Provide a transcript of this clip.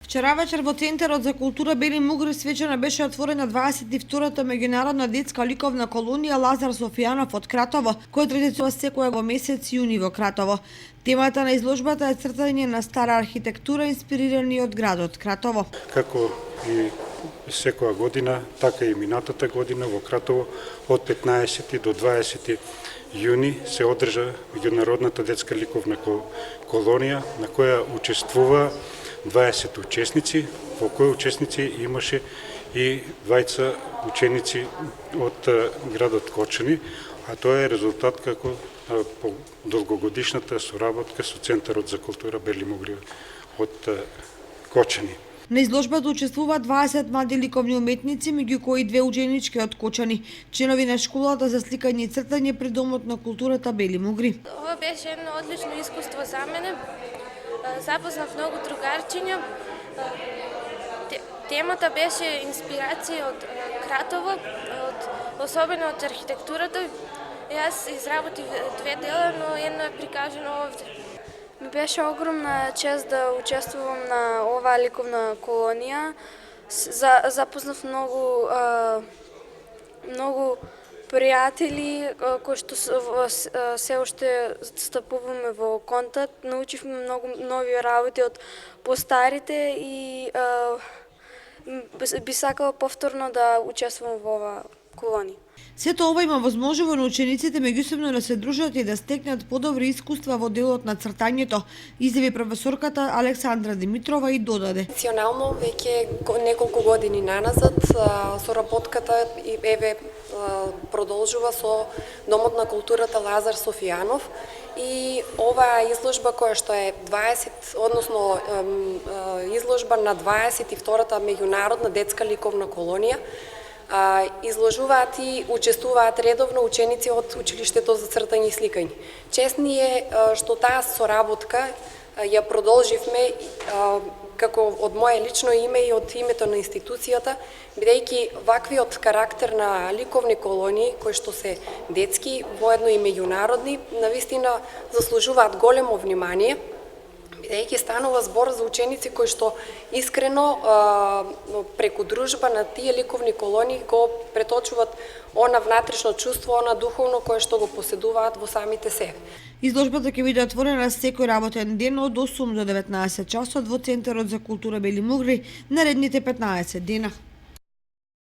Вчера вечер во Центарот за култура Бели Мугри свечено беше отворена 22-та меѓународна детска ликовна колонија Лазар Софијанов од Кратово, која традиционно секоја во месец јуни во Кратово. Темата на изложбата е цртање на стара архитектура инспирирани од градот Кратово. Како и секоја година, така и минатата година во Кратово од 15 до 20 јуни се одржа меѓународната детска ликовна колонија на која учествува 20 учесници, во кои учесници имаше и двајца ученици од градот Кочани, а тоа е резултат како по долгогодишната соработка со Центарот за култура Бели Мугри од Кочани. На изложбата учествуваат 20 млади ликовни уметници, меѓу кои две ученички од Кочани, членови на школата за сликање и цртање при Домот на културата Бели Мугри. Ова беше едно одлично искуство за мене. Запознав многу другарчиња. Темата беше инспирација од Кратово, особено од архитектурата. Јас изработив две дела, но едно е прикажано овде. Ми беше огромна чест да учествувам на оваа ликовна колонија. Запознав многу пријатели кои што се уште стапуваме во контакт, научивме многу нови работи од постарите и би сакала повторно да учествувам во оваа колонија. Сето ова има возможува на учениците меѓусебно да се дружат и да стекнат подобри искуства во делот на цртањето, изјави професорката Александра Димитрова и додаде. Национално веќе неколку години наназад соработката еве продолжува со Домот на културата Лазар Софијанов и оваа изложба која што е 20, односно изложба на 22-та меѓународна детска ликовна колонија, изложуваат и учествуваат редовно ученици од училиштето за цртање и сликање. Чест ни е што таа соработка ја продолживме како од мое лично име и од името на институцијата, бидејќи ваквиот карактер на ликовни колонии, кои што се детски, воедно и меѓународни, навистина заслужуваат големо внимание, бидејќи станува збор за ученици кои што искрено преку дружба на тие ликовни колонии го преточуваат она внатрешно чувство, она духовно кое што го поседуваат во самите себе. Изложбата ќе биде отворена секој работен ден од 8 до 19 часот во Центарот за култура Бели Мугри наредните 15 дена.